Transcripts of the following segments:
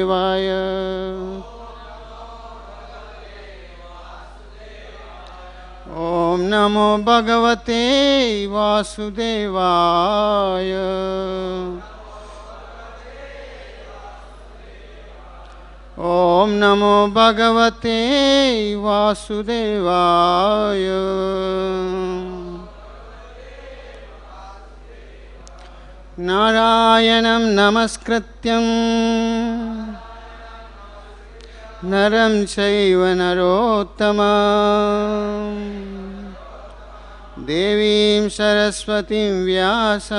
वासुदेवाय। ॐ नमो भगवते वासुदेवाय। ॐ नमो भगवते वासुदेवाय। नारायणं नमस्कृत्यं नरं चैव नरोत्तमं देवीं सरस्वतीं व्यासं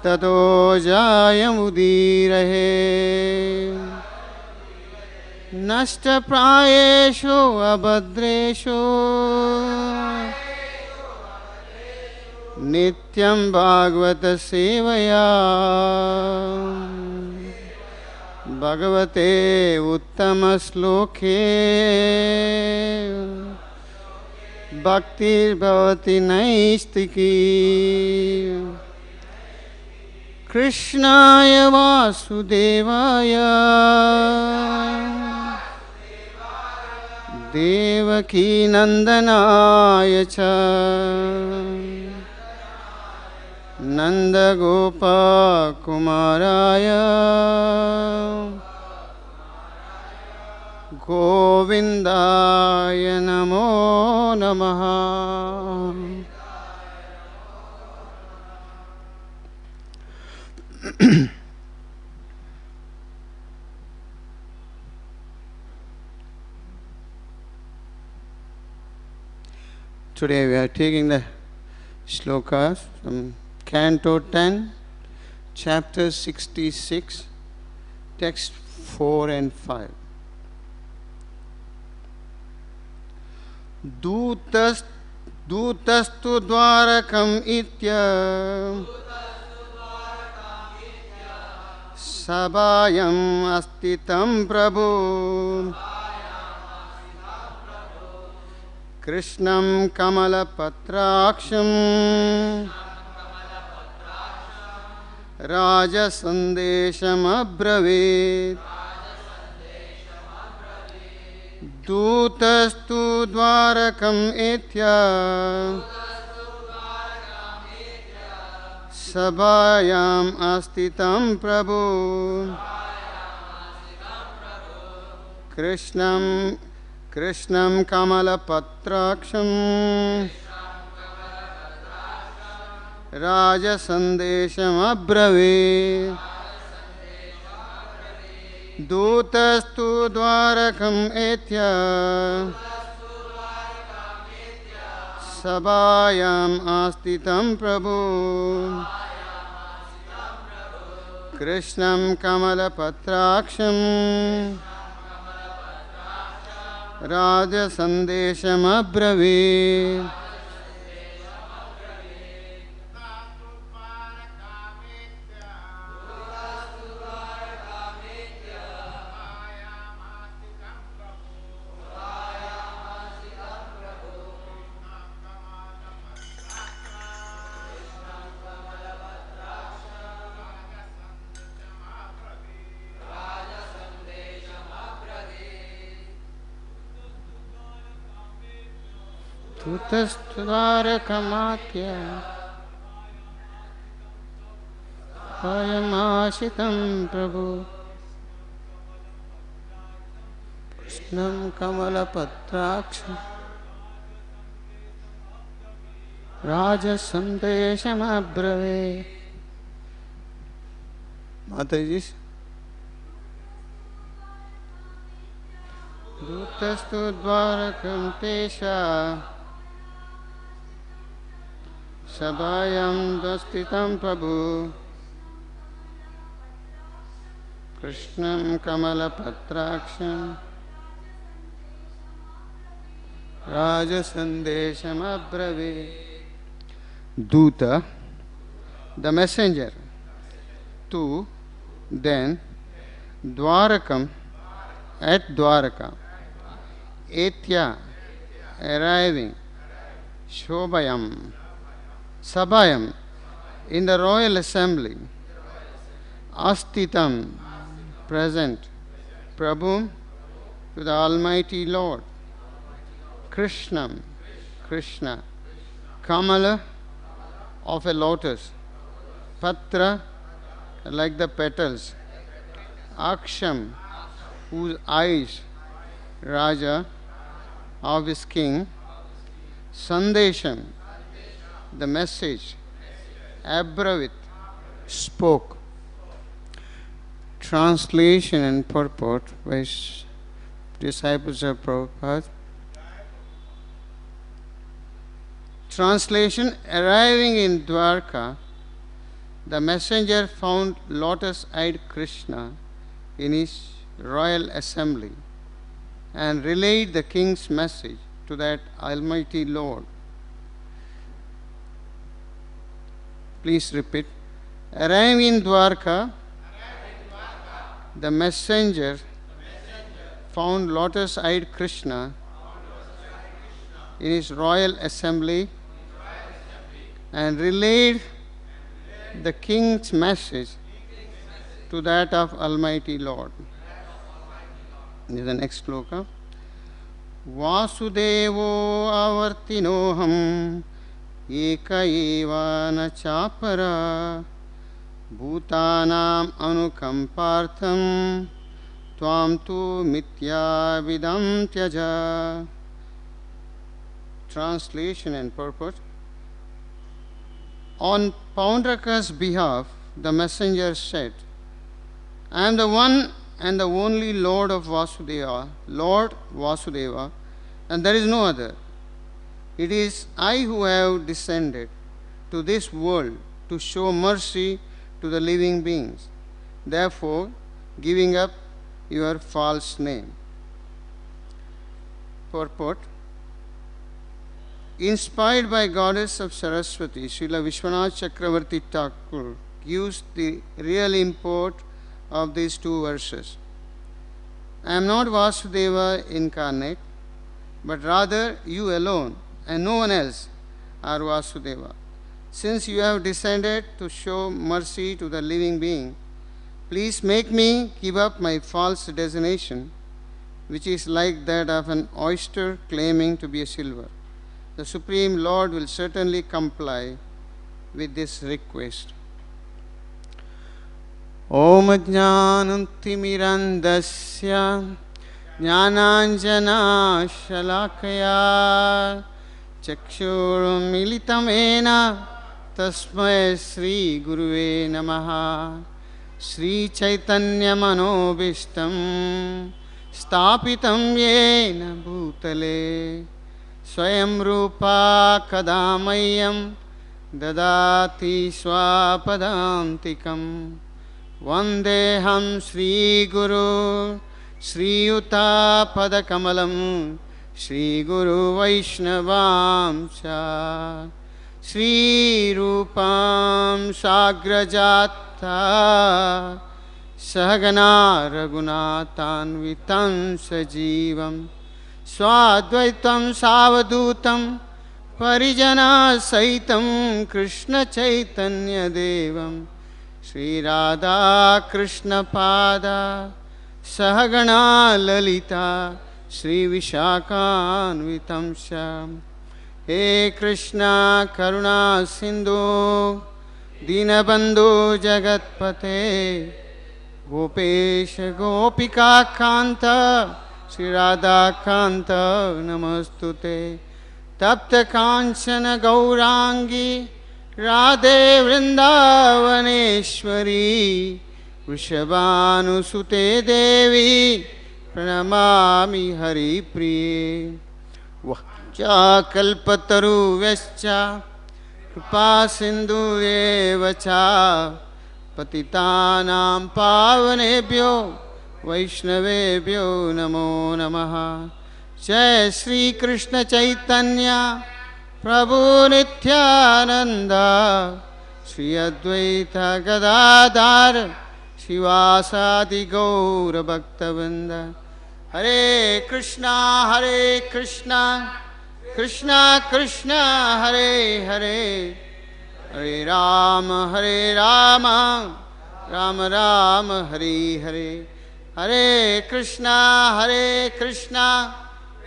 ततो जायमुदीरये। नष्टप्रायेषु अभद्रेषु नित्यं भागवत सेवया भगवते उत्तमश्लोके भक्तिर्भवति नैष्टिकी। कृष्णाय वासुदेवाय देवकी नंदनाय च नंदगोपकुमाराय गोविंदाय नमो नमः। Today we are taking the shlokas from Canto 10, Chapter 66, Text 4 and 5. दूतस्तु द्वारकम् इत्य सभायाम् अस्ति तं प्रभु कृष्णं कमलपत्राक्षं राजसन्देशमब्रवीत्। दूतस्तु द्वारकम् इत्य सभायाम् अस्ति तं प्रभु कृष्णं कमलपत्राक्षं राजसन्देशमब्रवीत्। दूतस्तु द्वारकम् इत्य सभायाम् अस्ति तं प्रभु कृष्णं कमलपत्राक्षं राजसन्देशमब्रवीत्। दूतस्तु द्वारकमात्य स्वयमाशितं प्रभु कृष्णं कमलपत्राक्षं राजसन्देशमब्रवीत्। माताजी, दूतस्तु द्वारकं तेषा सभायां स्थितं प्रभु कृष्णं कमलपत्राक्षं राजसन्देशमब्रवीत्। Duta, the messenger, to, then, Dwarakam, at Dwaraka, Etya, arriving, Shobhayam, Sabhayam, in the royal assembly, Astitam, present. Prabhum, to the Almighty Lord. Krishnam, Krishna. Kamala, of a lotus. Patra, like the petals. Aksham, whose eyes. Raja, of his king. Sandesham, the message. Abravit, spoke. Translation and purport by disciples of Prabhupada. Translation: arriving in Dwarka, the messenger found lotus-eyed Krishna in his royal assembly and relayed the king's message to that Almighty Lord. Please repeat. Arriving in Dwarka, the messenger found lotus-eyed Krishna in his royal assembly and relayed the king's message to that of Almighty Lord. This is the next sloka. Vasudevo avartinoham eka eva na chapara bhutanam anukampartham tvam tu mitya vidam tyaja. Translation and purport. On Paundraka's behalf, the messenger said, I am the one and the only Lord of Vasudeva, Lord Vasudeva, and there is no other. It is I who have descended to this world to show mercy to the living beings, therefore giving up your false name. Purport. Inspired by goddess of Saraswati, Srila Vishwanath Chakravarti Thakur gives the real import of these two verses. I am not Vasudeva incarnate, but rather you alone and no one else are Vasudeva. Since you have descended to show mercy to the living being, please make me give up my false designation, which is like that of an oyster claiming to be a silver. The Supreme Lord will certainly comply with this request. Om Jnanantimirandasya Jnananjana Shalakaya Chakshurmilitamena Tasmai Sri Guruve Namaha. Sri Chaitanya Manobishtam Stapitam Yena Bhutale Swayam Rupa Kadamayam Dadati Swapadantikam Vandeham Sri Guru Sri Yuta Padakamalam Sri Guru Vaishnavam Cha Sri Rupam Sagrajata Sahagana Raghunathanvitam Sajivam Swadvaitam Savadutam Parijana Saitam Krishna Chaitanya Devam Sri Radha Krishna Pada Sahagana Lalita Sri Vishakhanvitam Sham. He Krishna Karuna Sindhu Dinabandhu Jagatpate Gopesha Gopika Kanta Sri Radha Kanta Namastute Tapta Kanchana Gaurangi Radhe Vrindavaneshwari Vrishabhanusute Devi Pranamami Hari Priye Vajja Kalpataru Vescha Kripa Sindhu Evacha Patitanam Pavanebhyo Vaishnavebhyo Namo Namaha. Jai Sri Krishna Chaitanya Prabhu Nityananda Sri Advaita Gadadhar Shivasadi Gaura Bhaktavinda. Hare Krishna Krishna Krishna Hare Hare Hare Rama Ram Ram, Hare Hare. Hare Krishna,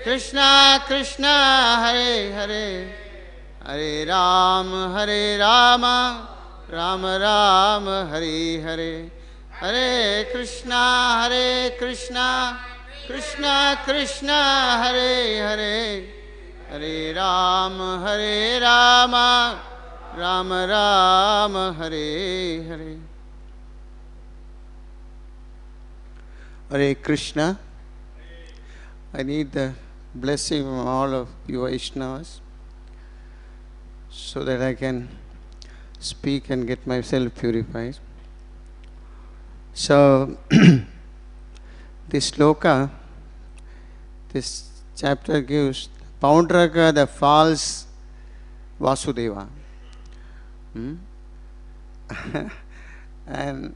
Krishna Krishna, Hare Hare. Hare Rama, Rama Rama, Hare Hare. Hare Krishna, Krishna Krishna, Hare Hare. Hare Rama, Rama Rama, Hare Hare. Hare Krishna. I need the blessing from all of you Vaishnavas so that I can speak and get myself purified. So, this sloka, this chapter gives Paundraka, the false Vasudeva. And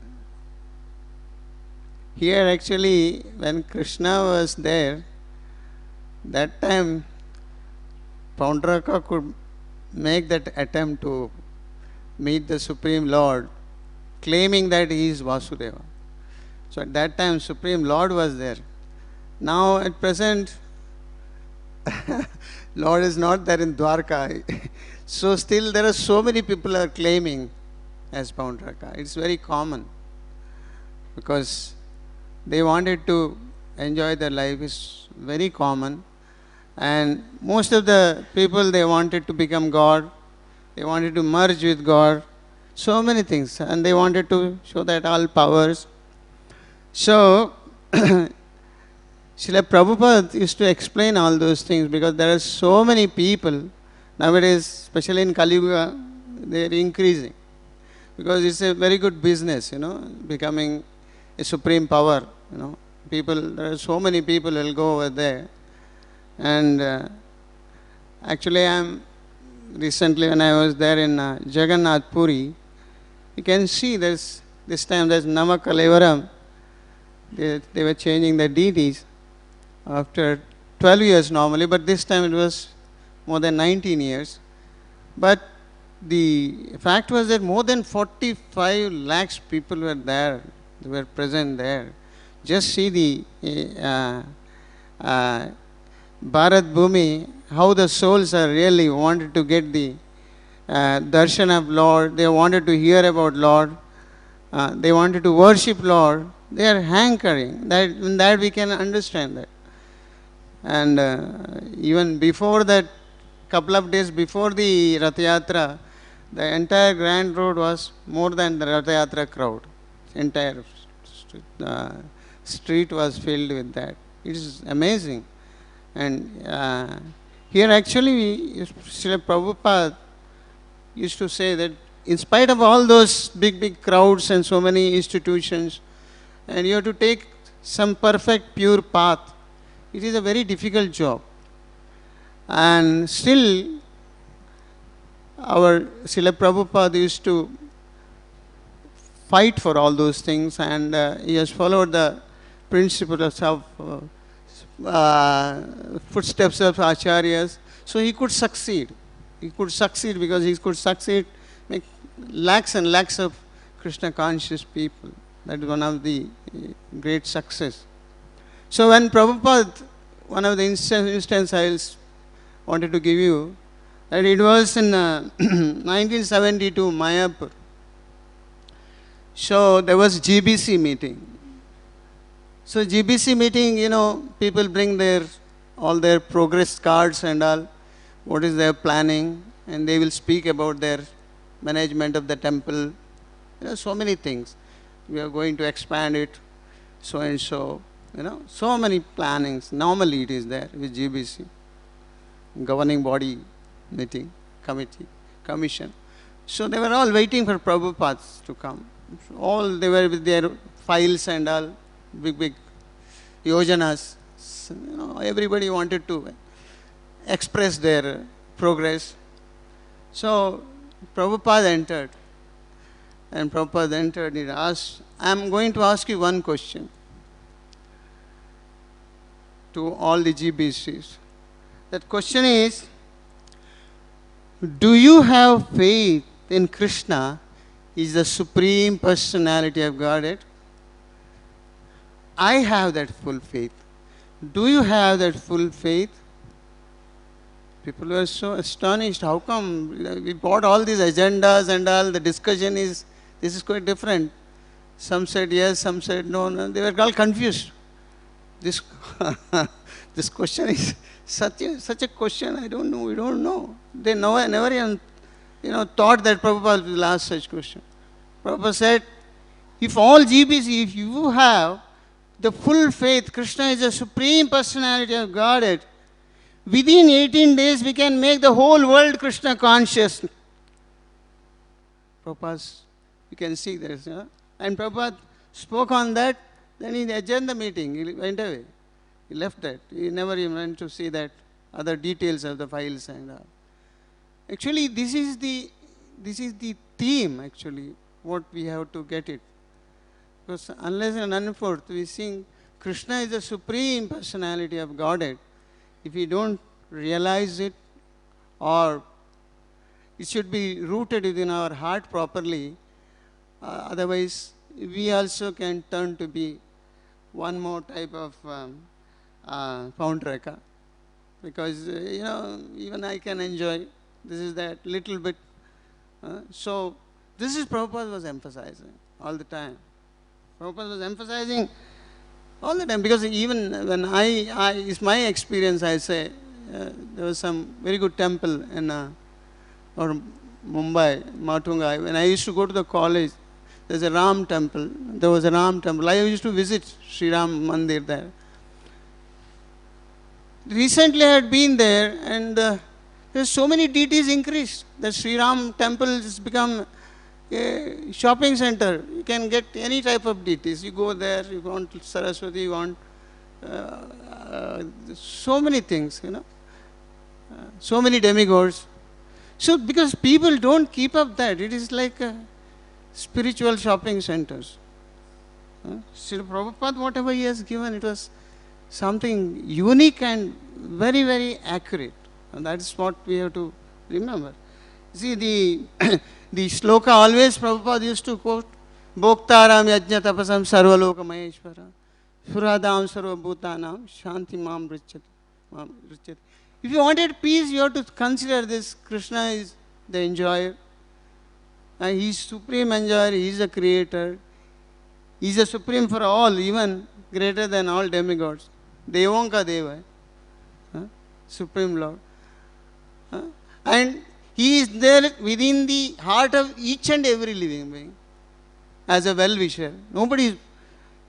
here actually, when Krishna was there, that time Paundraka could make that attempt to meet the Supreme Lord, claiming that he is Vasudeva. So at that time, Supreme Lord was there. Now at present, Lord is not there in Dwarka. So still there are so many people are claiming as Paundraka. It's very common because they wanted to enjoy their life. Is very common. And most of the people, they wanted to become God. They wanted to merge with God. So many things. And they wanted to show that all powers. So, Srila Prabhupada used to explain all those things because there are so many people nowadays, especially in Kali Yuga, they are increasing. Because it's a very good business, becoming a supreme power, there are so many people who will go over there. And actually, recently when I was there in Jagannath Puri, you can see this time there's Namakalevaram. They were changing the deities after 12 years normally, but this time it was more than 19 years. But the fact was that more than 45 lakhs people were there, they were present there. Just see the Bharat Bhumi, how the souls are really wanted to get the darshan of Lord, they wanted to hear about Lord, they wanted to worship Lord, they are hankering. That we can understand that. And even before that, couple of days before the Rath Yatra, the entire Grand Road was more than the Rath Yatra crowd. Entire street was filled with that. It is amazing. And here actually, Srila Prabhupada used to say that in spite of all those big crowds and so many institutions, and you have to take some perfect pure path, it is a very difficult job. And still, our Srila Prabhupada used to fight for all those things, and he has followed the principles of footsteps of acharyas, so he could succeed. He could succeed because he could succeed, make lakhs and lakhs of Krishna conscious people. That is one of the great success. So when Prabhupada, one of the instance I wanted to give you, that it was in 1972 Mayapur. So there was GBC meeting. So GBC meeting, people bring all their progress cards and all, what is their planning, and they will speak about their management of the temple. So many things. We are going to expand it, so and so, so many plannings. Normally it is there with GBC, governing body meeting, committee, commission. So they were all waiting for Prabhupada to come. So they were with their files and all, big yojanas. Everybody wanted to express their progress. So Prabhupada entered. And Prabhupada entered and asked, I am going to ask you one question to all the GBCs. That question is, do you have faith in Krishna is the Supreme Personality of Godhead. I have that full faith. Do you have that full faith? People were so astonished. How come we bought all these agendas and all? The discussion is, this is quite different. Some said yes, some said no. No. They were all confused. This, this question is such a question. I don't know. We don't know. They never even thought that Prabhupada will ask such question. Prabhupada said, if all GBC, if you have the full faith, Krishna is the Supreme Personality of Godhead, within 18 days we can make the whole world Krishna conscious. Prabhupada, you can see this. And Prabhupada spoke on that, then he adjourned the meeting, he went away. He left that. He never even went to see that other details of the files and all. Actually, this is the theme, actually, what we have to get it. Because unless and unforth, we sing Krishna is the Supreme Personality of Godhead. If we don't realize it, or it should be rooted within our heart properly, otherwise we also can turn to be one more type of Poundraka. Because, even I can enjoy, this is that little bit. So, this is Prabhupada was emphasizing all the time. Prabhupada was emphasizing all the time, because even when it's my experience, I say, there was some very good temple in or Mumbai, Matunga. When I used to go to the college, there's a Ram temple. There was a Ram temple. I used to visit Sri Ram Mandir there. Recently I had been there, and there's so many deities increased. The Sri Ram temple has become a shopping center. You can get any type of deities. You go there, you want Saraswati, you want so many things, so many demigods. So, because people don't keep up that, it is like spiritual shopping centers. Srila Prabhupada, whatever he has given, it was something unique and very, very accurate. And that is what we have to remember. See, the shloka always Prabhupada used to quote, Bhoktaram yajna tapasam sarvaloka maheshwara, suradam sarva bhutanam, shanti mam richati. If you wanted peace, you have to consider this. Krishna is the enjoyer. He is supreme enjoyer, he is the creator. He is the supreme for all, even greater than all demigods. Devanka Deva, Supreme Lord. And he is there within the heart of each and every living being as a well-wisher. Nobody is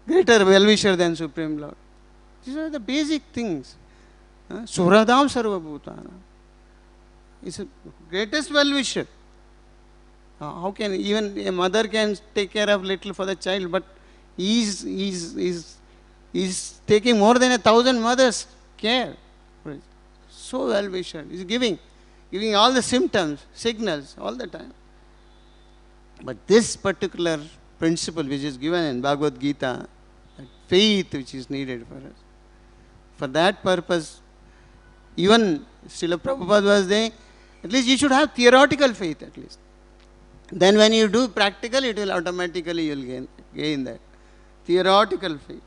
greater well-wisher than Supreme Lord. These are the basic things. Suradam Sarva Bhutana. He's the greatest well-wisher. How can even a mother can take care of little for the child, but he's taking more than 1,000 mothers' care. So well-wisher. He's giving all the symptoms, signals, all the time. But this particular principle which is given in Bhagavad Gita, that faith which is needed for us, for that purpose, even Srila Prabhupada was saying, at least you should have theoretical faith at least. Then when you do practical, it will automatically, you will gain that. Theoretical faith.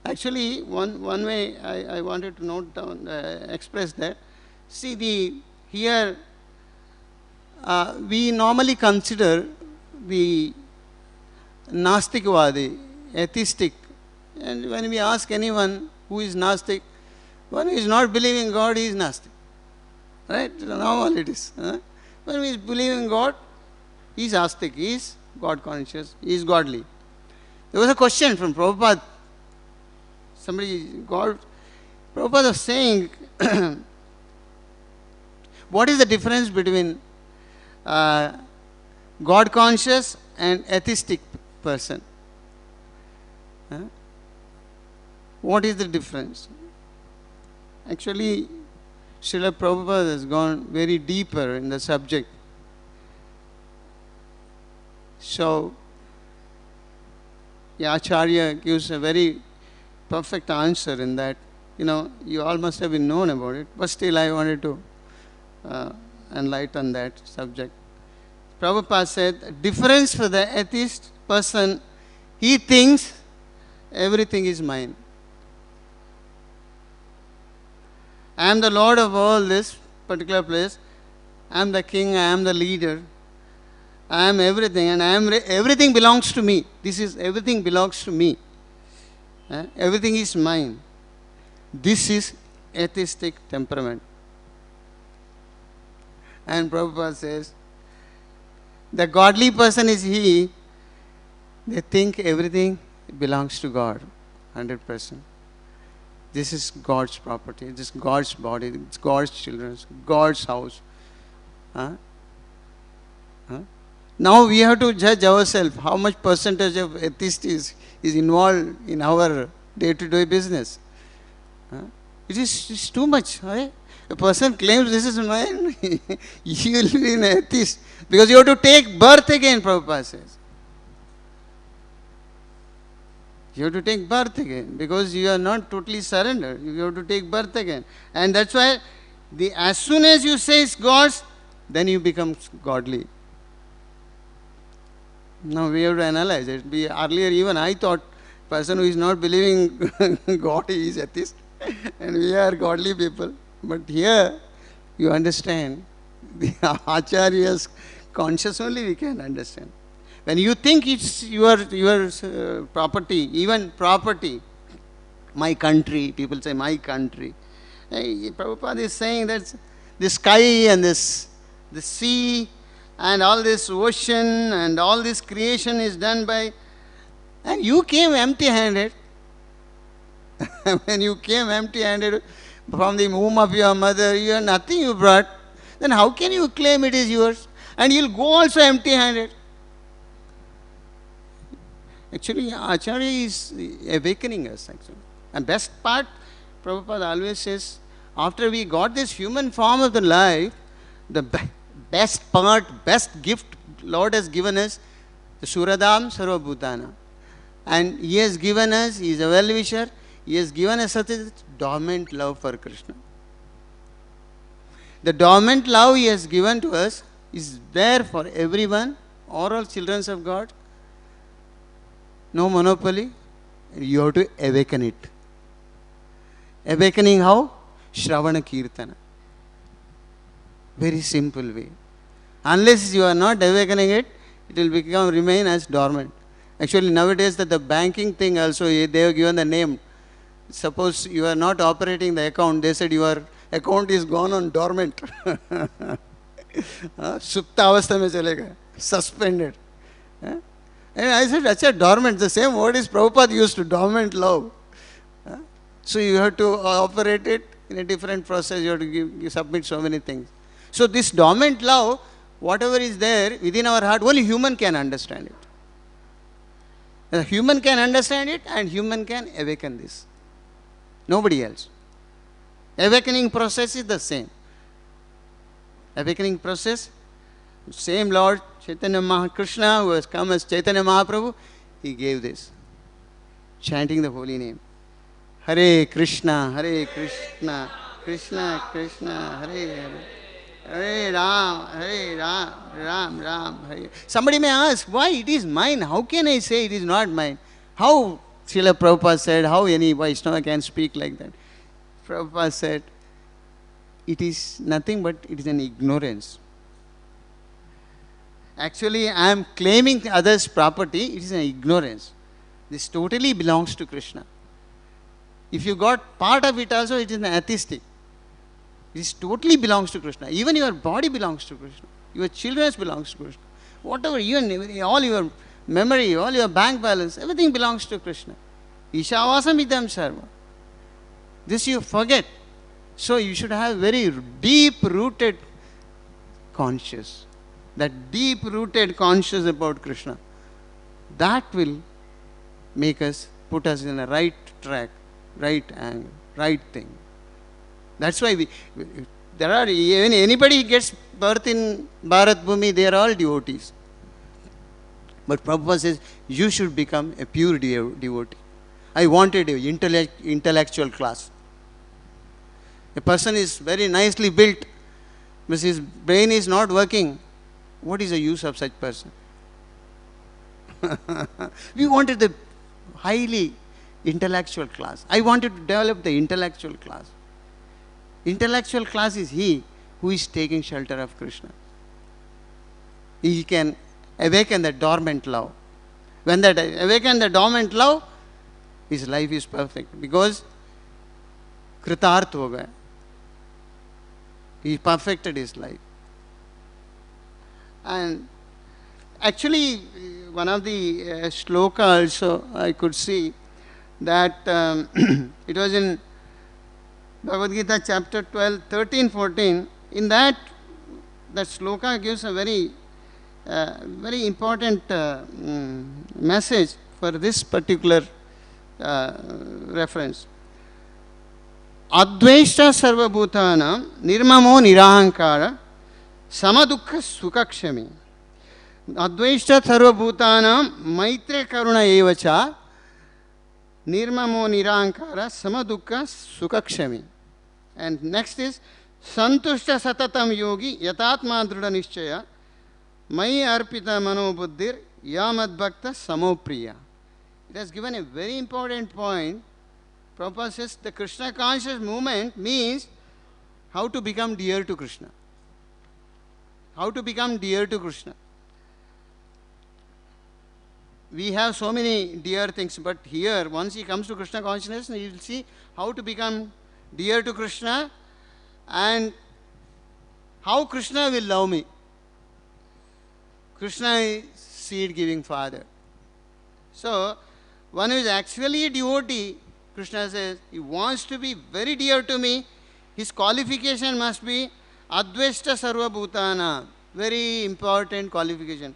Actually, one way I wanted to note down, express that. See, here we normally consider the Nastikvadi, atheistic. And when we ask anyone who is Nastik, one who is not believing God, he is Nastik. Right? Normal it is. When we believe in God, he is Astik, he is God conscious, he is godly. There was a question from Prabhupada. Prabhupada was saying, what is the difference between God conscious and atheistic person? What is the difference? Actually, Srila Prabhupada has gone very deeper in the subject. So, Acharya gives a very perfect answer in that. You all must have been known about it, but still I wanted to enlighten that subject. Prabhupada said, the difference for the atheist person, he thinks everything is mine. I am the Lord of all this particular place. I am the king, I am the leader. I am everything, and everything belongs to me. Everything belongs to me. Everything is mine. This is atheistic temperament. And Prabhupada says, the godly person is he, they think everything belongs to God, 100%. This is God's property, this is God's body, it's God's children, it's God's house. Now we have to judge ourselves how much percentage of atheist is involved in our day-to-day business. It's too much. Right? A person claims this is mine, he will be an atheist. Because you have to take birth again, Prabhupada says. You have to take birth again because you are not totally surrendered. You have to take birth again. And that's why as soon as you say it's God's, then you become godly. Now we have to analyze it. Earlier even I thought person who is not believing God is atheist and we are godly people. But here you understand the Acharya's conscious only we can understand. When you think it's your property, even property, my country, people say my country. Prabhupada is saying that the sky and the sea and all this ocean and all this creation is done by, and you came empty-handed. When you came empty-handed from the womb of your mother, you have nothing you brought, then how can you claim it is yours? And you'll go also empty-handed. Actually, Acharya is awakening us, actually. And best part, Prabhupada always says, after we got this human form of the life, the best part, best gift Lord has given us, the Suradam Sarva Bhutana. And He has given us, He is a well-wisher, He has given us such a dormant love for Krishna. The dormant love He has given to us is there for everyone, all children of God. No monopoly. You have to awaken it. Awakening how? Shravana Kirtana. Very simple way. Unless you are not awakening it, it will remain as dormant. Actually, nowadays the banking thing also, they have given the name. Suppose you are not operating the account, they said your account is gone on dormant. Supta avastha mein chalega, suspended. And I said, acha, dormant, the same word is Prabhupada used to, dormant love. So you have to operate it in a different process, you have to you submit so many things. So this dormant love, whatever is there within our heart, only human can understand it. The human can understand it and human can awaken this. Nobody else. Awakening process is the same. Awakening process, same Lord Chaitanya Mahakrishna who has come as Chaitanya Mahaprabhu, he gave this. Chanting the holy name. Hare Krishna, Krishna Krishna, Hare Hare. Hare Ram, Ram Ram, Hare. Somebody may ask, why it is mine? How can I say it is not mine? How Srila Prabhupada said, how any Vaishnava can speak like that? Prabhupada said, it is nothing but it is an ignorance. Actually, I am claiming others' property, it is an ignorance. This totally belongs to Krishna. If you got part of it also, it is an atheistic. This totally belongs to Krishna. Even your body belongs to Krishna. Your children belongs to Krishna. Whatever, even all your memory, all your bank balance, everything belongs to Krishna. Ishavasam idam sarva. This you forget. So you should have very deep-rooted conscious. That deep-rooted conscious about Krishna. That will make us, put us in the right track, right angle, right thing. That's why there are, even anybody gets birth in Bharat Bhumi, they are all devotees. But Prabhupada says, you should become a pure devotee. I wanted an intellectual class. A person is very nicely built, but his brain is not working. What is the use of such person? We wanted the highly intellectual class. I wanted to develop the intellectual class. Intellectual class is he who is taking shelter of Krishna. He can awaken the dormant love. When that awaken the dormant love, his life is perfect, because kritarth ho gaya. He perfected his life. And actually, one of the shloka also I could see that it was in Bhagavad Gita chapter 12, 13, 14. In that shloka gives a very important message for this particular reference. Advaishta sarva bhutanam nirmamo nirahankara samadukha sukakshami. Advaishta sarva bhutanam maitre karuna evacha nirmamo nirahankara samadukha sukakshami. And next is santushta satatam yogi yatatma drudha nishchaya mai arpita mano buddhir yamad bhakta samopriya. It has given a very important point. Prabhupada says the Krishna conscious movement means how to become dear to Krishna. How to become dear to Krishna. We have so many dear things, but here, once he comes to Krishna consciousness, he will see how to become dear to Krishna and how Krishna will love me. Krishna is seed-giving father. So, one who is actually a devotee, Krishna says, he wants to be very dear to me. His qualification must be Advaishta Sarva Bhutana. Very important qualification.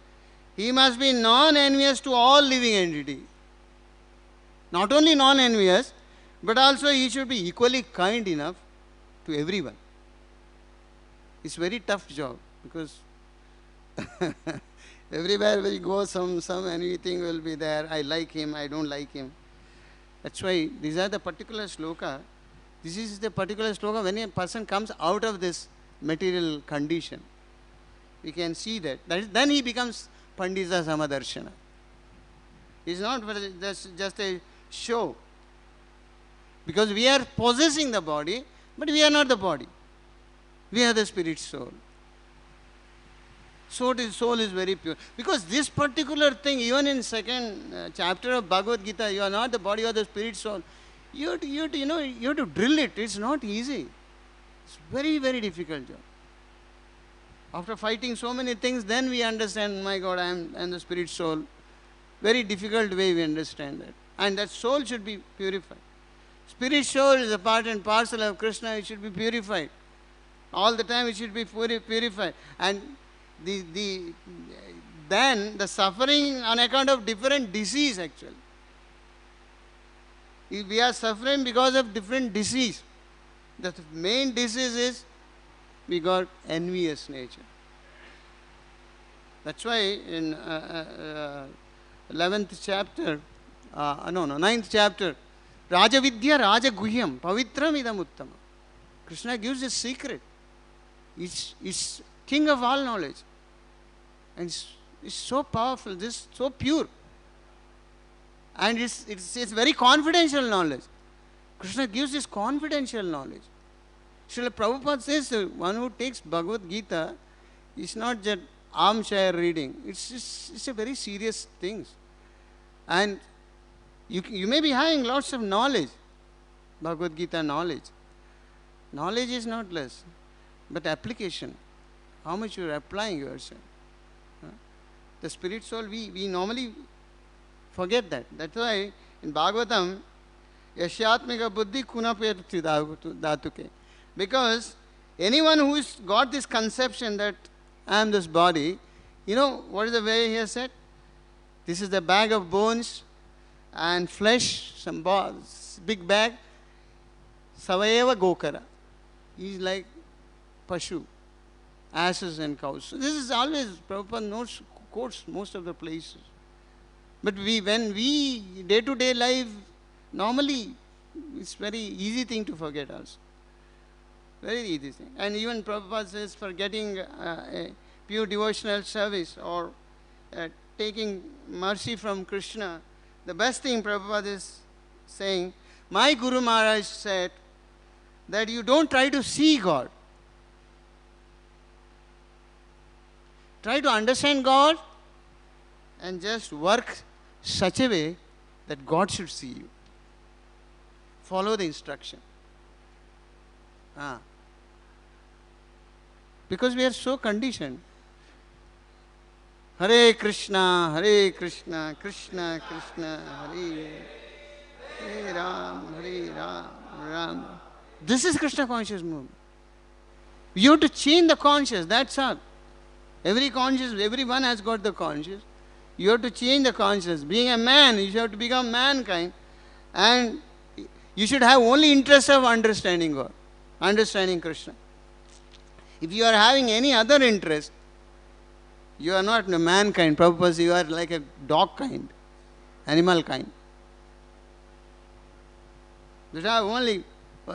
He must be non-envious to all living entity. Not only non-envious, but also he should be equally kind enough to everyone. It's a very tough job, because everywhere we go, some anything will be there. I like him, I don't like him. That's why these are the particular sloka. This is the particular sloka when a person comes out of this material condition. We can see that. Then he becomes Pandita Samadarshana. It's not just a show. Because we are possessing the body, but we are not the body. We are the spirit soul. Soul is very pure. Because this particular thing, even in second chapter of Bhagavad Gita, you are not the body, you are the spirit soul. You have to drill it. It's not easy. It's very, very difficult job. After fighting so many things, then we understand, my God, I am the spirit soul. Very difficult way we understand that. And that soul should be purified. Spirit soul is a part and parcel of Krishna. It should be purified. All the time it should be purified. And then the suffering on account of different disease actually. If we are suffering because of different disease. The main disease is we got envious nature. That's why in 11th chapter, 9th chapter, Rajavidya Rajaguhyam Pavitram idam uttama. Krishna gives a secret. It's king of all knowledge. And it's so powerful, this so pure. And it's very confidential knowledge. Krishna gives this confidential knowledge. Srila Prabhupada says one who takes Bhagavad Gita is not just armchair reading. It's a very serious thing. And you may be having lots of knowledge, Bhagavad Gita knowledge. Knowledge is not less, but application. How much you are applying yourself. The spirit soul, we normally forget that. That's why in Bhagavatam, Yashyatmika buddhi kunapyati dhatuke. Because anyone who's got this conception that I am this body, you know what is the way he has said? This is the bag of bones and flesh, some big bag. Savayeva Gokara. He is like Pashu, asses and cows. So this is always, Prabhupada quotes most of the places. But when we, day-to-day life, normally, it's very easy thing to forget also. Very easy thing. And even Prabhupada says for getting pure devotional service or taking mercy from Krishna, the best thing Prabhupada is saying, my Guru Maharaj said that you don't try to see God. Try to understand God and just work such a way that God should see you. Follow the instruction. Because we are so conditioned. Hare Krishna, Krishna Krishna, Hare Hare Ram, Ram. This is Krishna conscious movement. You have to change the conscious, that's all. Everyone has got the conscious. You have to change the conscious. Being a man, you have to become mankind. And you should have only interest of understanding God, understanding Krishna. If you are having any other interest, you are not a mankind. Prabhupada, you are like a dog kind, animal kind. You have only,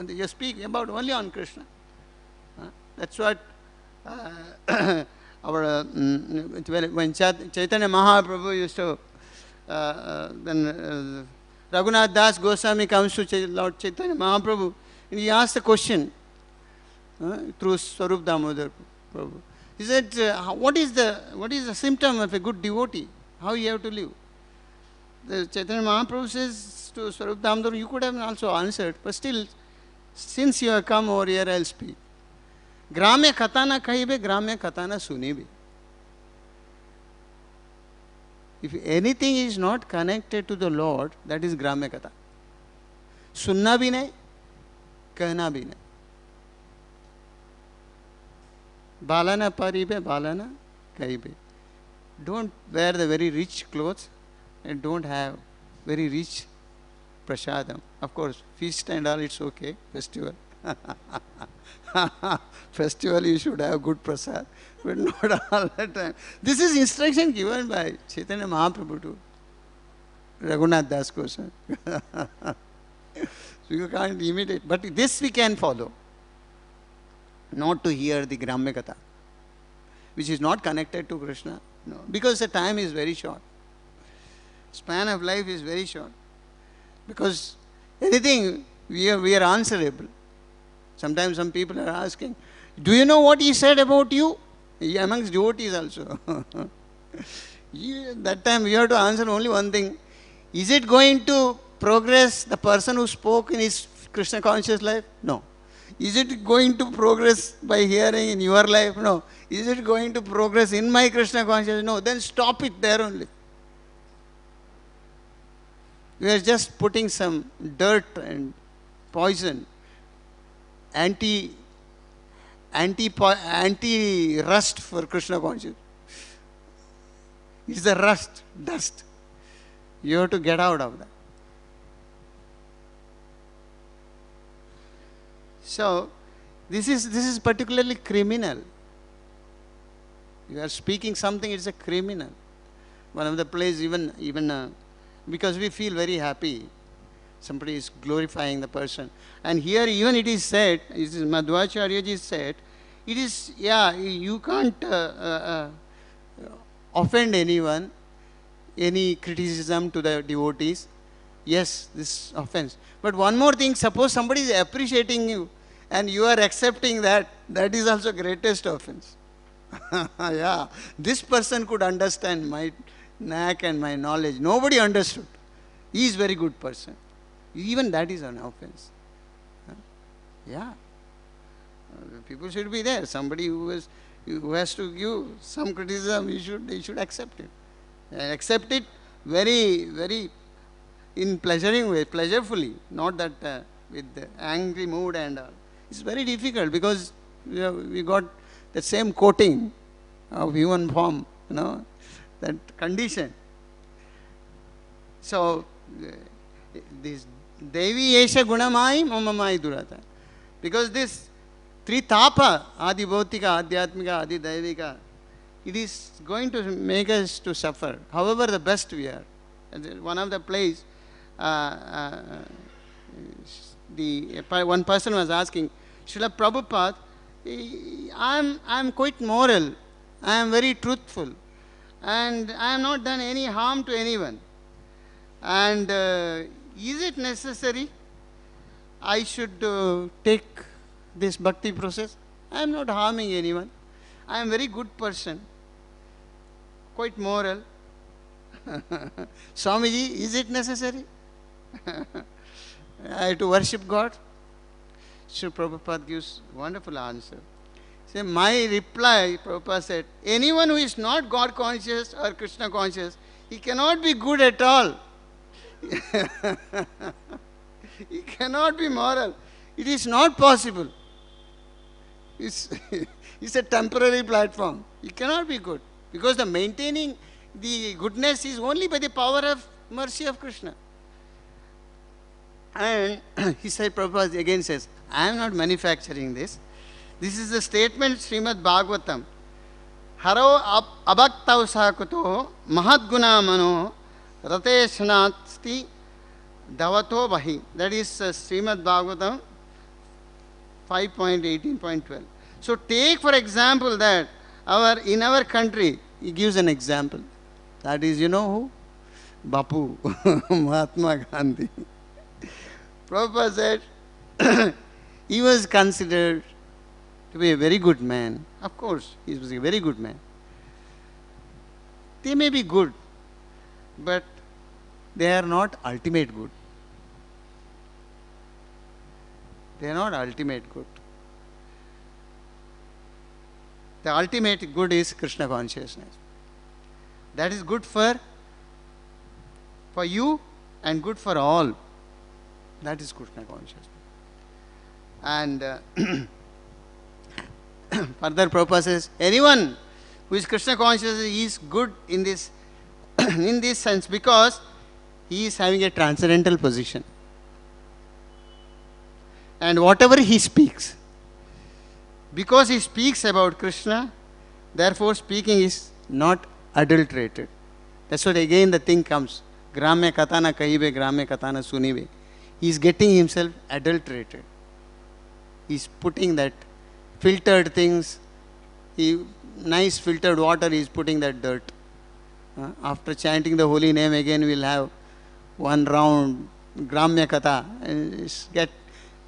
you speak about only on Krishna. That's what when Chaitanya Mahaprabhu used to, then Raghunath Das Goswami comes to Lord Chaitanya Mahaprabhu and he asked a question through Swarup Damodar Prabhu. He said, what is the symptom of a good devotee? How you have to live? The Chaitanya Mahaprabhu says to Swarup Damodar, you could have also answered, but still, since you have come over here, I'll speak. Gramya katana kahibe, gramya katana sunibe. If anything is not connected to the Lord, that is gramya katha. Sunna bhi nahi, कहना भी नहीं. Balana paribe, balana kaibe. Don't wear the very rich clothes and don't have very rich prasadam. Of course, feast and all, it's okay, festival. Festival, you should have good prasad, but not all the time. This is instruction given by Chaitanya Mahaprabhu to Raghunath Das Goswami. So you can't imitate, but this we can follow. Not to hear the Gramya Katha, which is not connected to Krishna. No, because the time is very short. Span of life is very short. Because anything, we are answerable. Sometimes some people are asking, do you know what he said about you? Amongst devotees also. That time we have to answer only one thing. Is it going to progress the person who spoke in his Krishna conscious life? No. Is it going to progress by hearing in your life? No. Is it going to progress in my Krishna consciousness? No. Then stop it there only. We are just putting some dirt and poison, anti-rust for Krishna consciousness. It's the rust, dust. You have to get out of that. So, this is particularly criminal. You are speaking something, it's a criminal. One of the plays, even because we feel very happy, somebody is glorifying the person. And here even it is said, it is Madhvacharya ji said, it is, you can't offend anyone, any criticism to the devotees. Yes, this offense. But one more thing, suppose somebody is appreciating you and you are accepting that, that is also greatest offense. Yeah, this person could understand my knack and my knowledge. Nobody understood. He is very good person. Even that is an offense. Yeah. People should be there. Somebody who has to give some criticism, they should accept it. And accept it very, very in pleasuring way, pleasurefully, not that with the angry mood and all. It's very difficult because we got the same coating of human form, that condition. So, this Devi Esha Gunamai Mamamai Durata. Because this Tritapa, Adi Bhautika, Adhyatmika, Adi Daivika, it is going to make us to suffer. However, the best we are. One of the plays, one person was asking, Srila Prabhupada, I'm quite moral. I am very truthful, and I have not done any harm to anyone. And is it necessary I should take this bhakti process? I am not harming anyone. I am a very good person, quite moral. Swamiji, is it necessary to worship God? Sri Prabhupada gives wonderful answer. So my reply, Prabhupada said, anyone who is not God conscious or Krishna conscious, he cannot be good at all. He cannot be moral. It is not possible. It's a temporary platform. It cannot be good. Because the maintaining the goodness is only by the power of mercy of Krishna. And he said, Prabhupada again says, I am not manufacturing this. This is the statement Srimad Bhagavatam. Haro abhaktau sakuto mahadguna mano rateshnasti davato vahi. That is Srimad Bhagavatam 5.18.12. So take for example that in our country, he gives an example. That is, you know who? Bapu, Mahatma Gandhi. Prabhupada said, he was considered to be a very good man. Of course, he was a very good man. They may be good, but they are not ultimate good. They are not ultimate good. The ultimate good is Krishna consciousness. That is good for you and good for all. That is Krishna consciousness. And further Prabhupada says, anyone who is Krishna conscious is good in this in this sense because he is having a transcendental position. And whatever he speaks, because he speaks about Krishna, therefore speaking is not adulterated. That's what again the thing comes. Gramya katana kahibe, gramya katana sunibe. He is getting himself adulterated. He is putting that filtered things, nice filtered water, he is putting that dirt. After chanting the holy name again, we will have one round Gramya Katha. And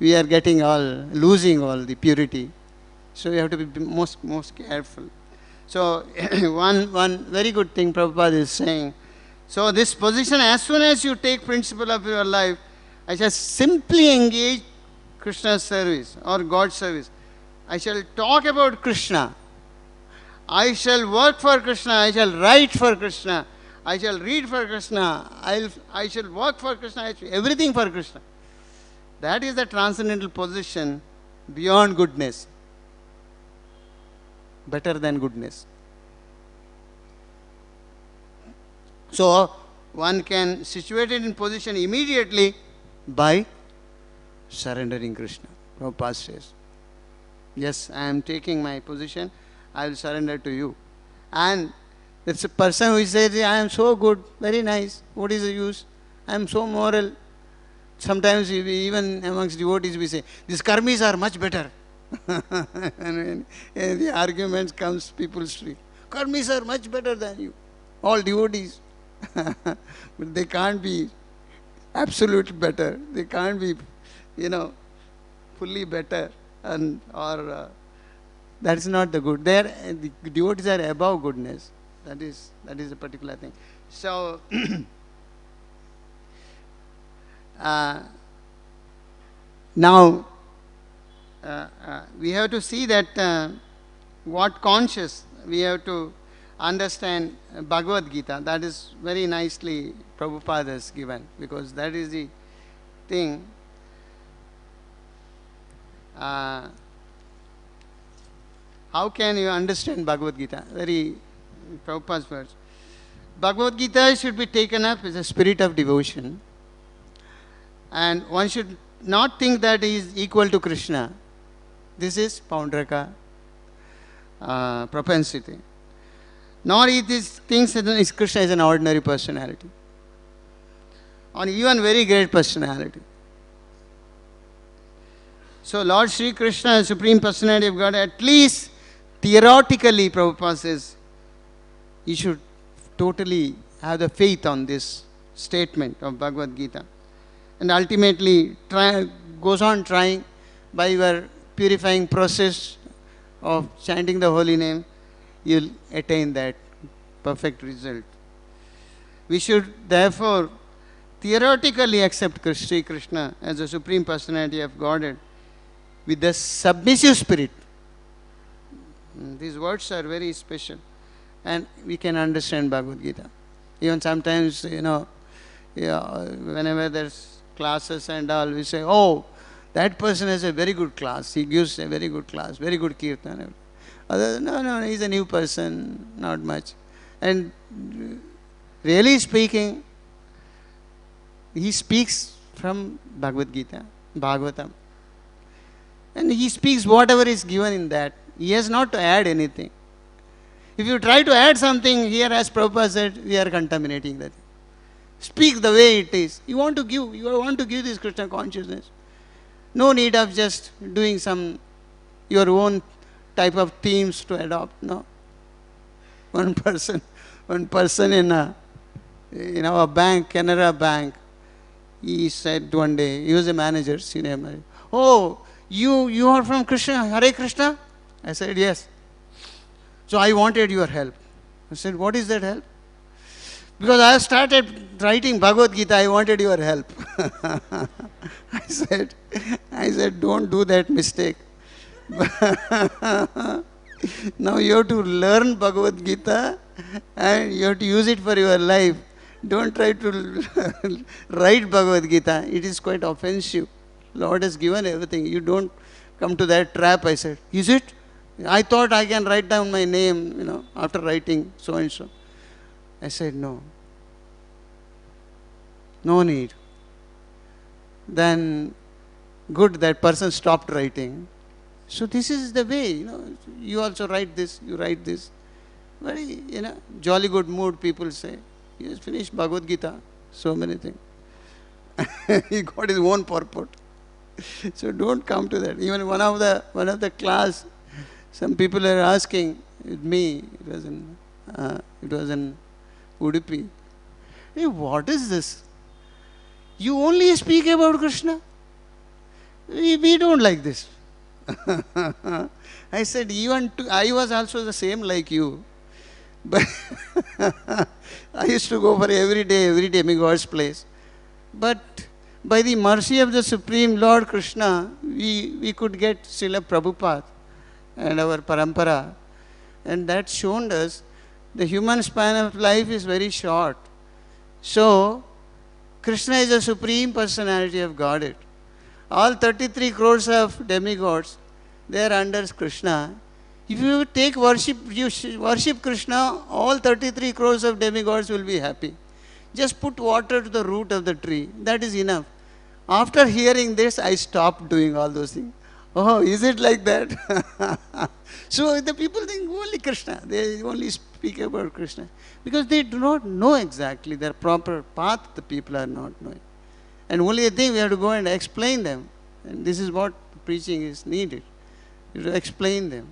we are getting losing all the purity. So we have to be most careful. So one very good thing Prabhupada is saying. So this position, as soon as you take principle of your life, I shall simply engage Krishna's service or God's service. I shall talk about Krishna. I shall work for Krishna. I shall write for Krishna. I shall read for Krishna. I shall work for Krishna. Everything for Krishna. That is the transcendental position beyond goodness. Better than goodness. So one can situate it in position immediately by surrendering Krishna. Prabhupada says, yes, I am taking my position, I will surrender to you. And it's a person who says, I am so good, very nice, what is the use? I am so moral. Sometimes even amongst devotees we say, these karmis are much better. And the arguments comes, people speak. Karmis are much better than you. All devotees. But they can't be absolute better. They can't be, fully better. That is not the good. The devotees are above goodness. That is a particular thing. So, now, we have to see that what conscious, we have to understand Bhagavad Gita. That is very nicely Prabhupada has given, because that is the thing. How can you understand Bhagavad Gita? Very Prabhupada's words. Bhagavad Gita should be taken up as a spirit of devotion. And one should not think that he is equal to Krishna. This is Paundraka propensity. Nor he thinks that Krishna is an ordinary personality, or even very great personality. So Lord Sri Krishna, Supreme Personality of God, at least theoretically, Prabhupada says, you should totally have the faith on this statement of Bhagavad Gita. And ultimately, goes on trying by your purifying process of chanting the holy name, you'll attain that perfect result. We should therefore theoretically accept Sri Krishna as the Supreme Personality of Godhead with the submissive spirit. These words are very special, and we can understand Bhagavad Gita. Even sometimes, whenever there's classes and all, we say, oh, that person has a very good class. He gives a very good class, very good kirtan. No, he's a new person, not much. And really speaking, he speaks from Bhagavad Gita, Bhagavatam. And he speaks whatever is given in that. He has not to add anything. If you try to add something here, as Prabhupada said, we are contaminating that. Speak the way it is. You want to give this Krishna consciousness. No need of just doing your own type of themes to adopt. No. One person in a bank, Canara Bank, he said one day, he was a manager, senior manager. Oh, you are from Krishna, Hare Krishna? I said, yes. So I wanted your help. I said, what is that help? Because I started writing Bhagavad Gita, I wanted your help. I said, don't do that mistake. Now you have to learn Bhagavad Gita and you have to use it for your life. Don't try to write Bhagavad Gita. It is quite offensive. Lord has given everything. You don't come to that trap. I said, is it? I thought I can write down my name, after writing so and so. I said, no. No need. Then, good, that person stopped writing. So this is the way, you also write this, you write this. Very, jolly good mood, people say. He has finished Bhagavad Gita, so many things. He got his own purport. So don't come to that. Even one of the class, some people are asking me, it was in Udupi, hey, what is this? You only speak about Krishna? We don't like this. I said, I was also the same like you. But I used to go for every demigod's place. But by the mercy of the Supreme Lord Krishna, we could get Srila Prabhupada and our parampara. And that shown us the human span of life is very short. So, Krishna is the Supreme Personality of Godhead. All 33 crores of demigods, they are under Krishna. If you take worship Krishna, all 33 crores of demigods will be happy. Just put water to the root of the tree. That is enough. After hearing this, I stopped doing all those things. Oh, is it like that? So the people think only Krishna. They only speak about Krishna. Because they do not know exactly their proper path, the people are not knowing. And only a thing we have to go and explain them. And this is what preaching is needed. You have to explain them.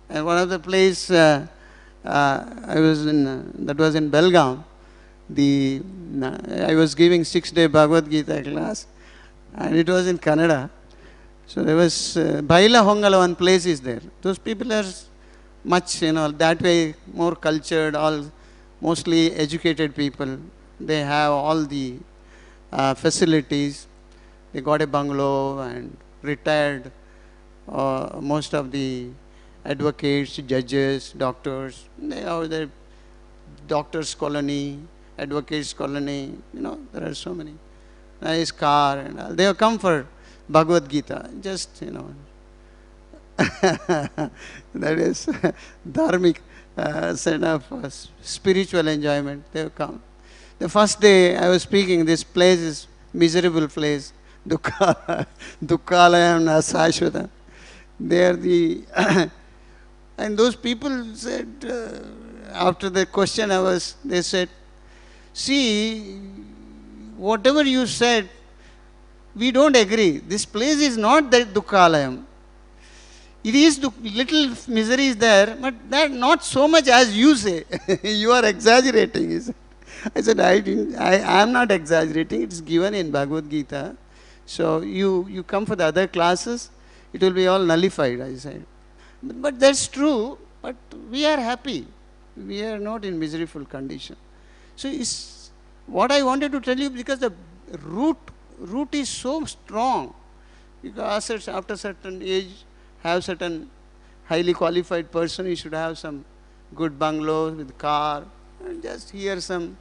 And one of the place I was in, that was in Belgaum, I was giving 6-day Bhagavad Gita class, and it was in Kannada. So there was Baila Hongala, one place is there. Those people are much, that way more cultured, mostly educated people. They have all the facilities. They got a bungalow and retired. Most of the advocates, judges, doctors, they have their doctors' colony, advocates' colony, there are so many. Nice car and all. They have come for Bhagavad Gita, just, that is dharmic set of spiritual enjoyment. They have come. The first day I was speaking, this place is miserable place, Dukkalayam Nasashvata. They are the and those people said, after the question they said, see, whatever you said, we don't agree. This place is not that Dukkalayam. it is the little misery is there, but that not so much as you say. You are exaggerating. He said. I said, I am not exaggerating. It's given in Bhagavad Gita. So you come for the other classes, it will be all nullified, I said. But that's true, but we are happy. We are not in miserable condition. So it's what I wanted to tell you, because the root is so strong. Because after certain age, have certain highly qualified person, you should have some good bungalow with car, and just hear some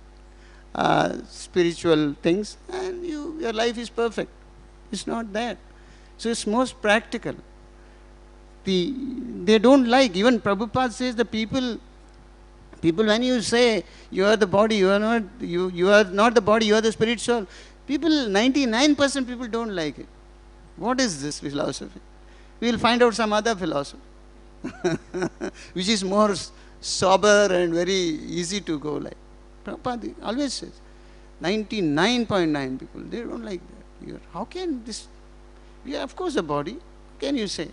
spiritual things, and your life is perfect. It's not that. So it's most practical. They don't like, even Prabhupada says the people when you say you are the body, you are not the body, you are the spirit soul, people, 99% people don't like it. What is this philosophy? We will find out some other philosophy which is more sober and very easy to go like. Prabhupada always says 99.9 people, they don't like that. How can this? We are of course a body. How can you say?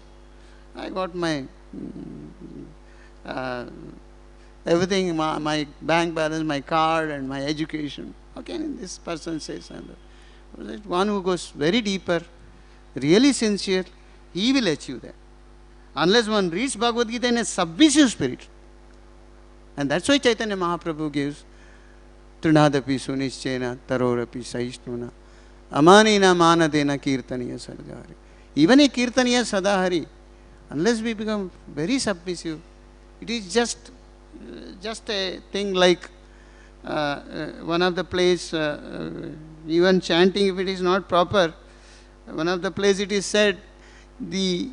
I got my everything, my bank balance, my card and my education. How can this person say something? One who goes very deeper, really sincere, he will achieve that. Unless one reads Bhagavad Gita in a submissive spirit. And that's why Chaitanya Mahaprabhu gives Trinadapi Sunischena Tarorapi Saishnuna Amanina Manadena Kirtaniya Sadahari. Even a Kirtaniya Sadahari, unless we become very submissive, it is just a thing like one of the place, even chanting, if it is not proper, one of the place it is said, the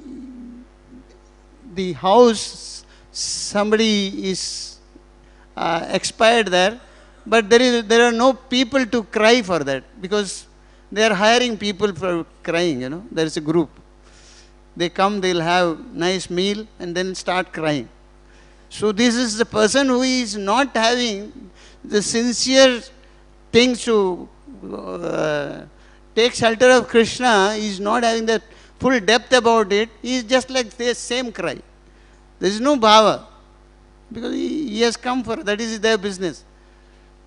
house, somebody is expired there, but there are no people to cry for that, because they are hiring people for crying, there is a group. They come, they will have nice meal and then start crying. So this is the person who is not having the sincere things to take shelter of Krishna, he is not having the full depth about it, he is just like the same cry. There is no bhava, because he has come for, that is their business.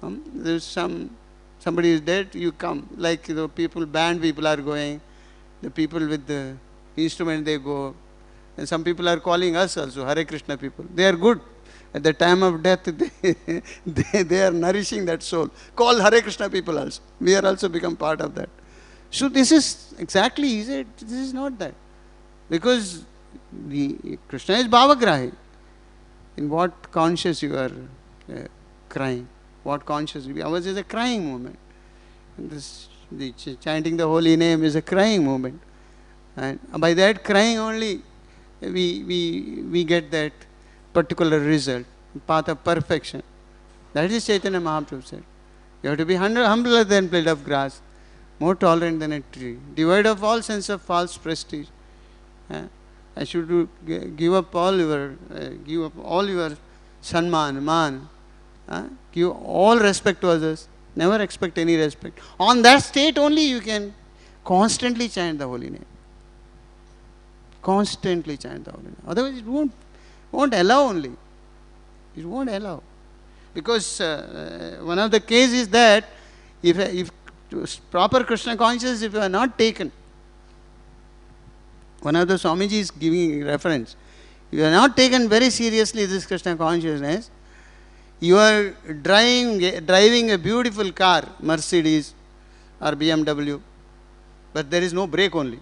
There is somebody is dead, you come, like band people are going, the people with the instrument they go, and some people are calling us also Hare Krishna people. They are good. At the time of death, they are nourishing that soul. Call Hare Krishna people also. We are also become part of that. So this is exactly, he said, this is not that. Because Krishna is Bhavagrahi. In what conscious you are crying? What conscious? Ours is a crying moment. The chanting the holy name is a crying moment. And by that crying only, we get that particular result, path of perfection. That is Chaitanya Mahaprabhu said. You have to be humbler than blade of grass, more tolerant than a tree, devoid of all sense of false prestige. I should give up all your sanman, man. Give all respect to others. Never expect any respect. On that state only you can constantly chant the holy name. Constantly chant the holy name. Otherwise it won't allow only. It won't allow. Because one of the cases is that if proper Krishna consciousness, if you are not taken, one of the Swamiji is giving reference, if you are not taken very seriously this Krishna consciousness, you are driving a beautiful car, Mercedes or BMW, but there is no brake only.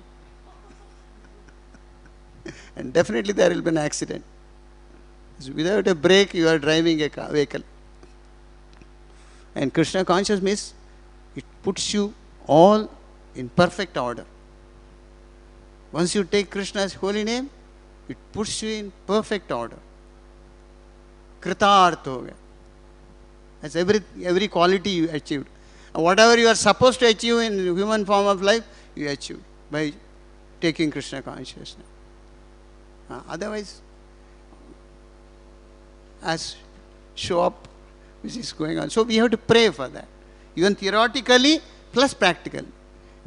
And definitely there will be an accident. So without a brake, you are driving a vehicle. And Krishna consciousness means it puts you all in perfect order. Once you take Krishna's holy name, it puts you in perfect order. Kritartha ho gaya. That's every quality you achieved. Whatever you are supposed to achieve in human form of life, you achieve by taking Krishna consciousness. Otherwise, as show up, which is going on. So we have to pray for that. Even theoretically plus practically.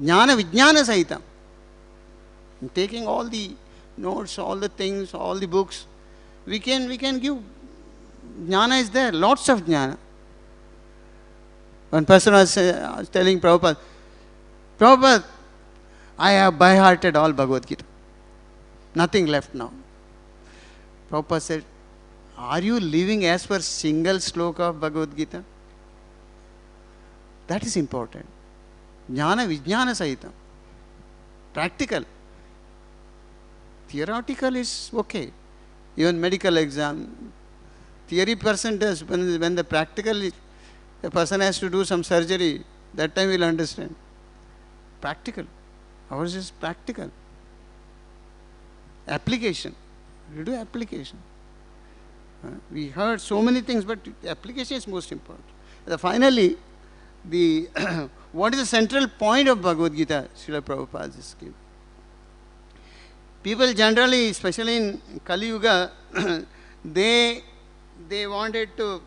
Jnana Vijnana Sahitam. Taking all the notes, all the things, all the books. We can give. Jnana is there, lots of jnana. One person was telling Prabhupada, Prabhupada, I have by-hearted all Bhagavad Gita. Nothing left now. Prabhupada said, are you living as per single sloka of Bhagavad Gita? That is important. Jnana vijnana sahitam. Practical. Theoretical is okay. Even medical exam. Theory person does. When the practical, a person has to do some surgery, that time we'll understand. Practical. Ours is practical. Application. We do application. We heard so many things, but application is most important. Finally, what is the central point of Bhagavad Gita? Srila Prabhupada is giving. People generally, especially in Kali Yuga, they wanted to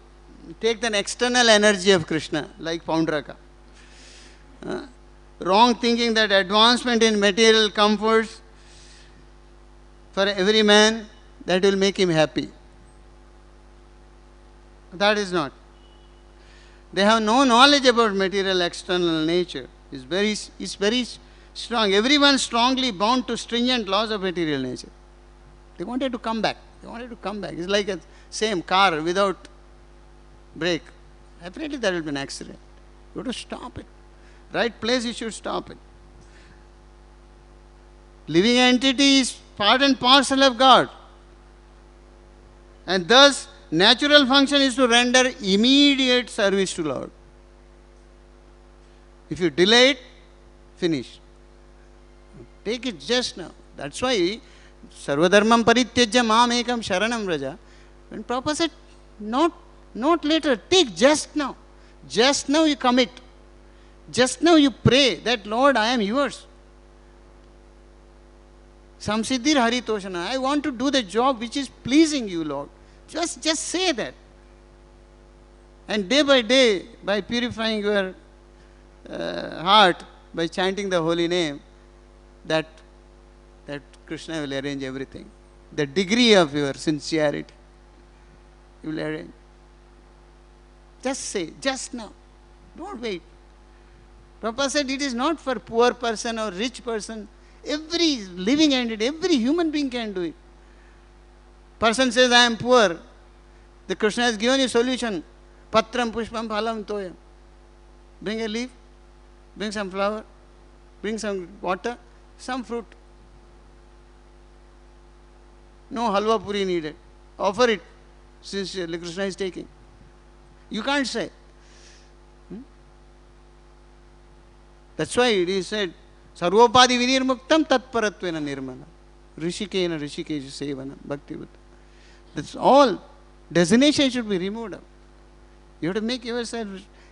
take the external energy of Krishna, like Poundraka. Wrong thinking that advancement in material comforts for every man, that will make him happy. That is not. They have no knowledge about material external nature. It's very strong. Everyone strongly bound to stringent laws of material nature. They wanted to come back. It's like a same car without brake. Apparently there will be an accident. You have to stop it. Right place you should stop it. Living entity is part and parcel of God. And thus, natural function is to render immediate service to Lord. If you delay it, finish. Take it just now. That's why Sarvadharmam Parityajya Mam Ekam Sharanam Vraja. When Prabhupada said, not later, take just now. Just now you commit. Just now you pray that Lord, I am yours. Samsiddhir Haritoshana. I want to do the job which is pleasing you, Lord. Just say that. And day by day, by purifying your heart, by chanting the holy name, that Krishna will arrange everything. The degree of your sincerity, He will arrange. Just say, just now. Don't wait. Prabhupada said it is not for poor person or rich person. Every living entity, every human being can do it. Person says, I am poor. The Krishna has given you solution. Patram pushpam phalam toyam. Bring a leaf, bring some flower, bring some water, some fruit. No halwa puri needed. Offer it, sincerely. Krishna is taking. You can't say. That's why it is said, Sarvopadi vinirmuktam tatparatvena nirmana. Rishikena rishikesh sevana. Bhakti. That's all. Designation should be removed. You have to make yourself.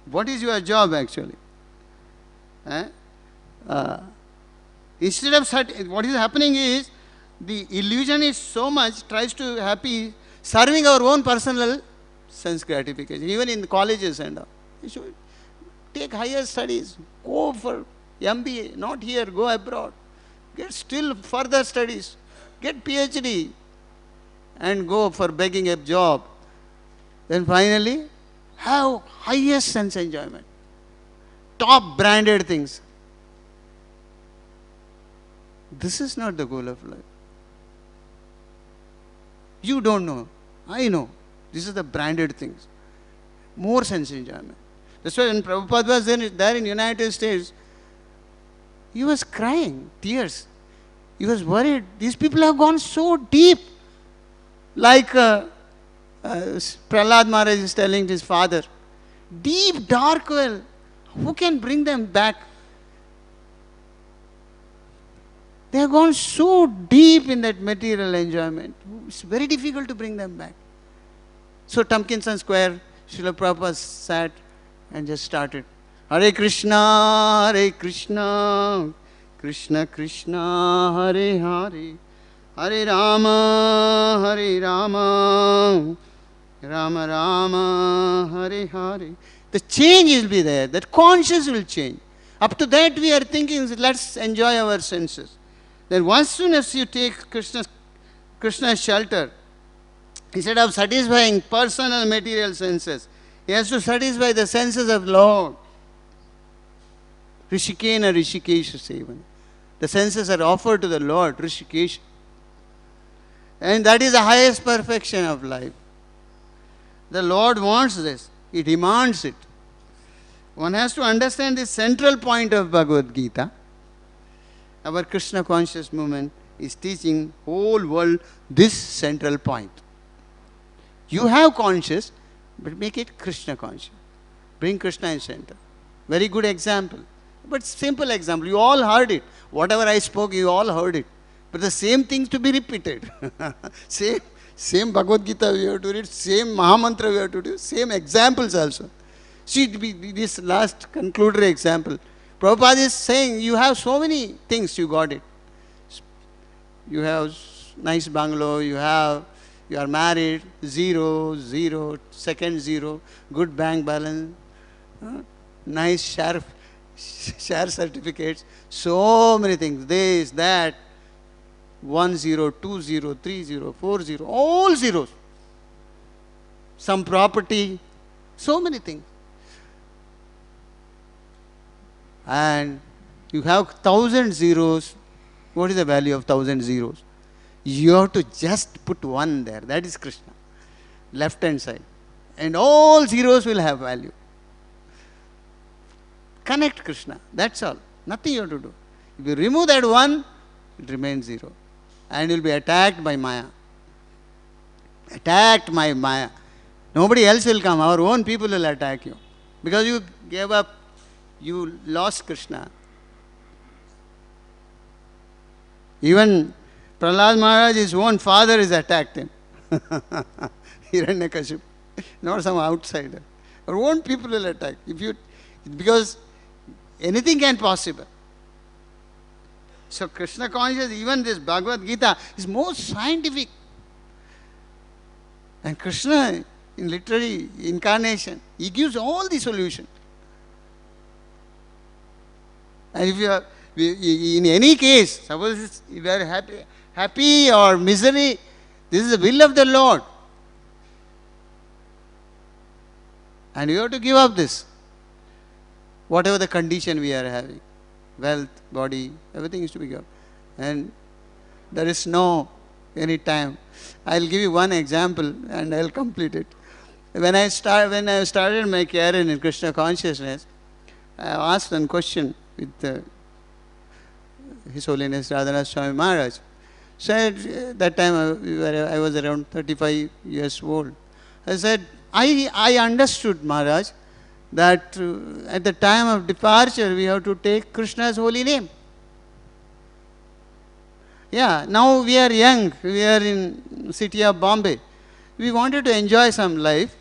What is your job actually? Instead of what is happening is, the illusion is so much, tries to happy, serving our own personal sense gratification. Even in the colleges and all. You should take higher studies. Go for MBA. Not here. Go abroad. Get still further studies. Get PhD. And go for begging a job. Then finally, have highest sense enjoyment. Top branded things. This is not the goal of life. You don't know. I know. This is the branded things. More sense enjoyment. That's why when Prabhupada was there in United States, he was crying, tears. He was worried. These people have gone so deep. Like Prahlad Maharaj is telling his father, deep, dark well. Who can bring them back? They have gone so deep in that material enjoyment. It's very difficult to bring them back. So Tompkinson Square, Srila Prabhupada sat and just started. Hare Krishna, Krishna Krishna, Hare Hare, Hare Rama, Rama Rama, Hare Hare. The change will be there. That conscious will change. Up to that we are thinking, let's enjoy our senses. Then once soon as you take Krishna's shelter, instead of satisfying personal material senses, he has to satisfy the senses of Lord. Rishikena Rishikesha Sevan. The senses are offered to the Lord, Rishikesh. And that is the highest perfection of life. The Lord wants this. He demands it. One has to understand the central point of Bhagavad Gita. Our Krishna conscious movement is teaching whole world this central point. You have conscious, but make it Krishna conscious. Bring Krishna in center. Very good example. But simple example. You all heard it. Whatever I spoke, you all heard it. But the same things to be repeated. same Bhagavad Gita we have to read, same Mahamantra we have to do, same examples also. See, this last concluder example. Prabhupada is saying, you have so many things, you got it. You have nice bungalow, you are married, zero, second zero, good bank balance, nice share certificates, so many things, this, that, 1 0, 2 0, 3 0, 4 0, all zeros. Some property, so many things. And you have 1,000 zeros. What is the value of 1,000 zeros? You have to just put one there. That is Krishna. Left hand side. And all zeros will have value. Connect Krishna. That's all. Nothing you have to do. If you remove that one, it remains zero. And you will be attacked by Maya. Attacked by Maya. Nobody else will come. Our own people will attack you. Because you gave up. You lost Krishna. Even Prahlad Maharaj, his own father has attacked him. Hiranyakashipu. Not some outsider. Our own people will attack. Because anything can possible. So Krishna consciousness, even this Bhagavad Gita is most scientific. And Krishna, in literary incarnation, he gives all the solution. And if you are, in any case, suppose you are happy or misery, this is the will of the Lord. And you have to give up this. Whatever the condition we are having. Wealth, body, everything is to be given. And there is no any time. I'll give you one example and I'll complete it. When I started my career in Krishna consciousness, I asked one question with His Holiness Radhanath Swami Maharaj. Said, that time I was around 35 years old. I said, I understood, Maharaj, that at the time of departure we have to take Krishna's holy name. Yeah, now we are young, we are in city of Bombay. We wanted to enjoy some life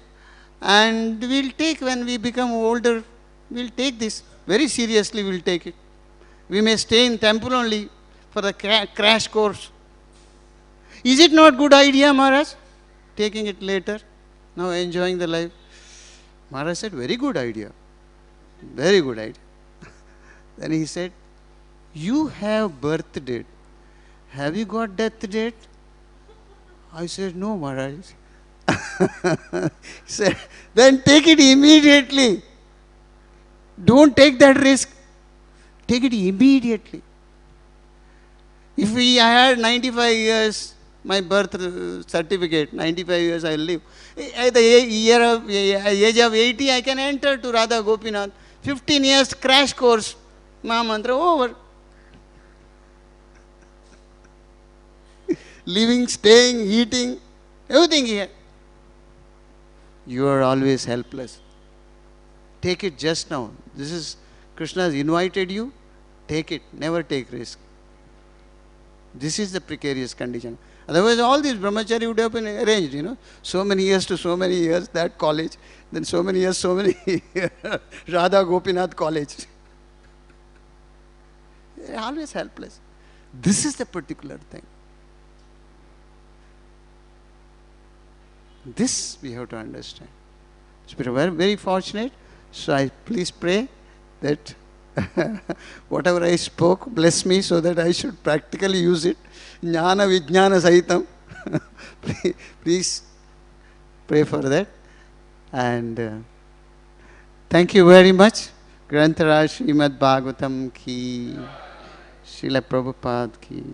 and we'll take, when we become older, we'll take this. Very seriously we'll take it. We may stay in temple only for the crash course. Is it not good idea, Maharaj? Taking it later, now enjoying the life. Maharaj said, very good idea. Very good idea. Then he said, you have birth date. Have you got death date? I said, no, Maharaj. He said, then take it immediately. Don't take that risk. Take it immediately. If I had 95 years, my birth certificate, 95 years I live. At the age of 80, I can enter to Radha Gopinath. 15 years crash course, Mahamantra over. Living, staying, eating, everything here. You are always helpless. Take it just now. This is, Krishna has invited you. Take it. Never take risk. This is the precarious condition. Otherwise, all these brahmachari would have been arranged, So many years to so many years, that college. Then so many years, so many Radha Gopinath college. They are always helpless. This is the particular thing. This we have to understand. So we are very, very fortunate. So I please pray that whatever I spoke, bless me so that I should practically use it. Jnana Vijnana Sahitam. Please pray for that. And thank you very much. Grantaraj Srimad Bhagavatam ki, Srila Prabhupada ki.